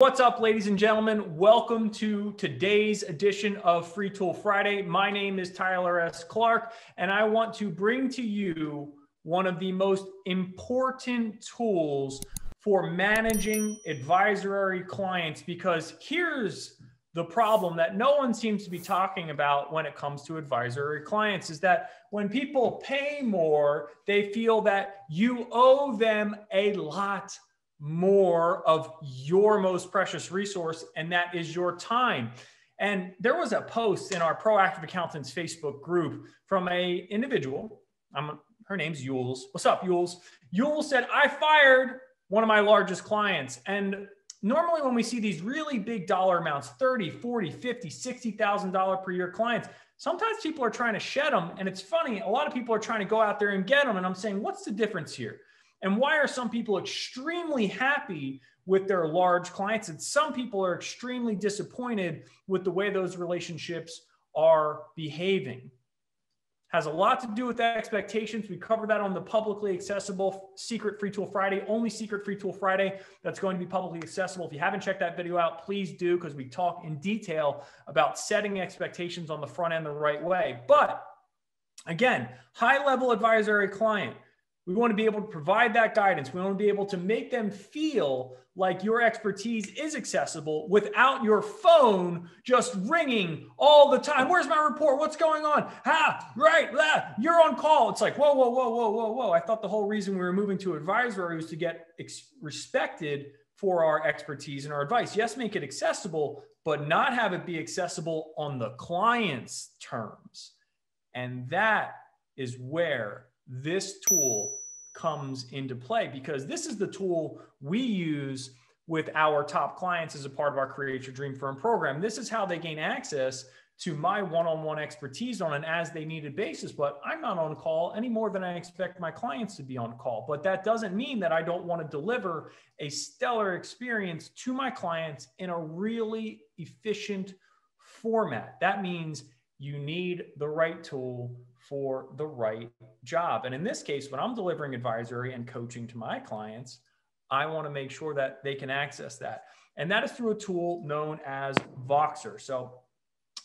What's up, ladies and gentlemen? Welcome to today's edition of Free Tool Friday. My name is Tyler S. Clark, and I want to bring to you one of the most important tools for managing advisory clients, because here's the problem that no one seems to be talking about when it comes to advisory clients is that when people pay more, they feel that you owe them a lot more of your most precious resource, and that is your time. And there was a post in our Proactive Accountants Facebook group from a individual. Her name's Yules. What's up, Yules? Yules said, I fired one of my largest clients. And normally when we see these really big dollar amounts, 30, 40, 50, $60,000 per year clients, sometimes people are trying to shed them. And it's funny, a lot of people are trying to go out there and get them. And I'm saying, what's the difference here? And why are some people extremely happy with their large clients and some people are extremely disappointed with the way those relationships are behaving? Has a lot to do with expectations. We cover that on the publicly accessible Secret Free Tool Friday, only Secret Free Tool Friday that's going to be publicly accessible. If you haven't checked that video out, please do, because we talk in detail about setting expectations on the front end the right way. But again, high-level advisory client, we want to be able to provide that guidance. We want to be able to make them feel like your expertise is accessible without your phone just ringing all the time. Where's my report? What's going on? Right, you're on call. It's like, whoa, whoa, whoa, whoa, whoa, whoa. I thought the whole reason we were moving to advisory was to get respected for our expertise and our advice. Yes, make it accessible, but not have it be accessible on the client's terms. And that is where this tool comes into play, because this is the tool we use with our top clients as a part of our Create Your Dream Firm program. This is how they gain access to my one-on-one expertise on an as-they-needed basis. But I'm not on call any more than I expect my clients to be on call. But that doesn't mean that I don't want to deliver a stellar experience to my clients in a really efficient format. That means you need the right tool for the right job. And in this case, when I'm delivering advisory and coaching to my clients, I want to make sure that they can access that. And that is through a tool known as Voxer. So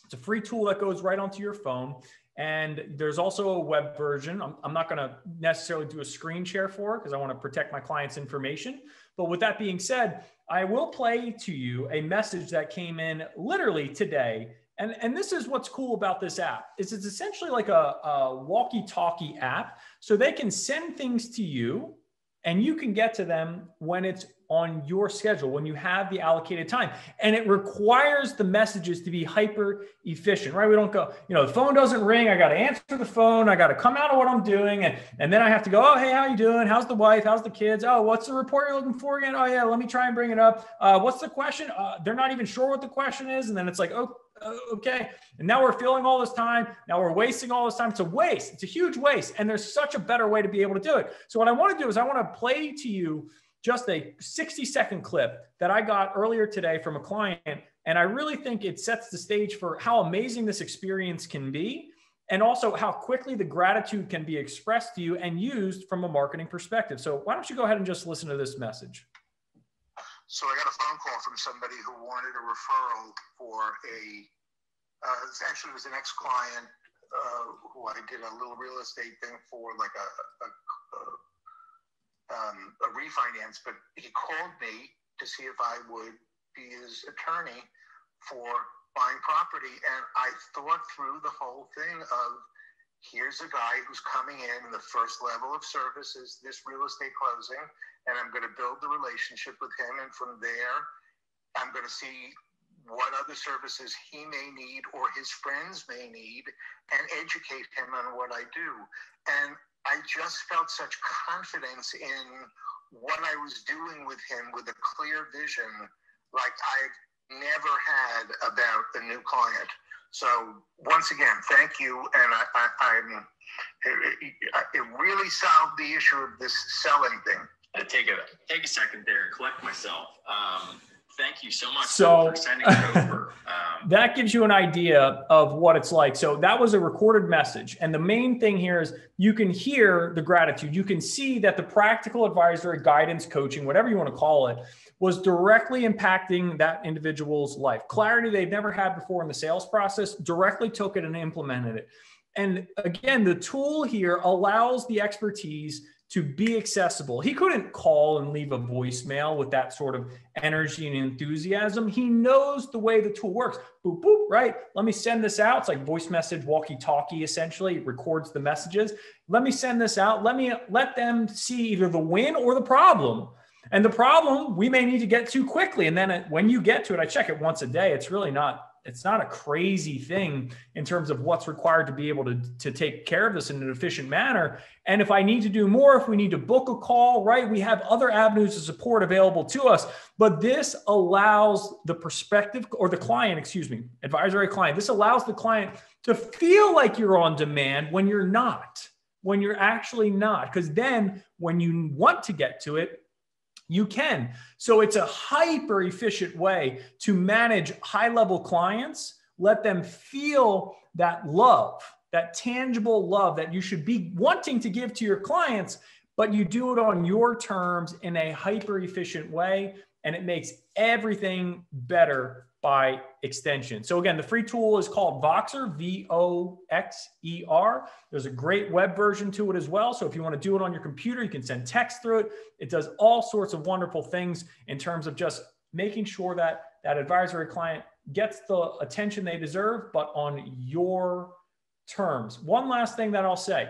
it's a free tool that goes right onto your phone. And there's also a web version. I'm not going to necessarily do a screen share for it because I want to protect my client's information. But with that being said, I will play to you a message that came in literally today. And this is what's cool about this app is it's essentially like a walkie-talkie app. So they can send things to you and you can get to them when it's on your schedule, when you have the allocated time. And it requires the messages to be hyper efficient, right? We don't go, the phone doesn't ring. I got to answer the phone. I got to come out of what I'm doing. And then I have to go, oh, hey, how you doing? How's the wife? How's the kids? Oh, what's the report you're looking for again? Oh yeah, let me try and bring it up. What's the question? They're not even sure what the question is. And then it's like, oh, okay. And now we're filling all this time. Now we're wasting all this time. It's a waste. It's a huge waste. And there's such a better way to be able to do it. So what I want to do is I want to play to you just a 60-second clip that I got earlier today from a client. And I really think it sets the stage for how amazing this experience can be, and also how quickly the gratitude can be expressed to you and used from a marketing perspective. So why don't you go ahead and just listen to this message? So I got a phone call from somebody who wanted a referral for it was an ex-client who I did a little real estate thing for, like a refinance, but he called me to see if I would be his attorney for buying property. And I thought through the whole thing of, here's a guy who's coming in the first level of service is this real estate closing, and I'm going to build the relationship with him. And from there, I'm going to see what other services he may need or his friends may need and educate him on what I do. And I just felt such confidence in what I was doing with him, with a clear vision like I've never had about a new client. So once again, thank you. And it really solved the issue of this selling thing. Take a second there and collect myself. Thank you so much for sending it over. that gives you an idea of what it's like. So that was a recorded message. And the main thing here is you can hear the gratitude. You can see that the practical advisory, guidance, coaching, whatever you want to call it, was directly impacting that individual's life. Clarity they've never had before in the sales process, directly took it and implemented it. And again, the tool here allows the expertise to be accessible. He couldn't call and leave a voicemail with that sort of energy and enthusiasm. He knows the way the tool works. Boop, boop, right? Let me send this out. It's like voice message, walkie-talkie, essentially. It records the messages. Let me send this out. Let them see either the win or the problem. And the problem we may need to get to quickly. And then when you get to it, I check it once a day. It's really not, it's not a crazy thing in terms of what's required to be able to take care of this in an efficient manner. And if I need to do more, if we need to book a call, right, we have other avenues of support available to us. But this allows the prospective or the client, advisory client, this allows the client to feel like you're on demand when you're not, when you're actually not. Because then when you want to get to it, you can. So it's a hyper efficient way to manage high-level clients, let them feel that love, that tangible love that you should be wanting to give to your clients, but you do it on your terms in a hyper efficient way, and it makes everything better by extension. So again, the free tool is called Voxer, V-O-X-E-R. There's a great web version to it as well. So if you want to do it on your computer, you can send text through it. It does all sorts of wonderful things in terms of just making sure that that advisory client gets the attention they deserve, but on your terms. One last thing that I'll say,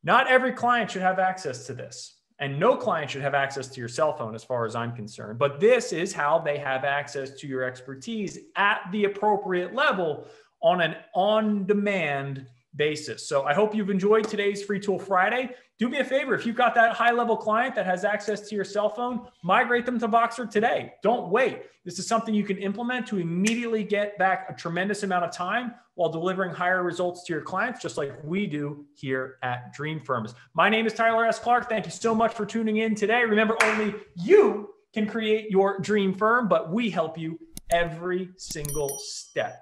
not every client should have access to this. And no client should have access to your cell phone as far as I'm concerned. But this is how they have access to your expertise at the appropriate level on an on-demand basis. So I hope you've enjoyed today's Free Tool Friday. Do me a favor, if you've got that high-level client that has access to your cell phone, migrate them to Voxer today. Don't wait. This is something you can implement to immediately get back a tremendous amount of time while delivering higher results to your clients, just like we do here at Dream Firms. My name is Tyler S. Clark. Thank you so much for tuning in today. Remember, only you can create your dream firm, but we help you every single step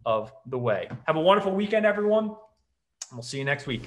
of the way. Have a wonderful weekend, everyone. We'll see you next week.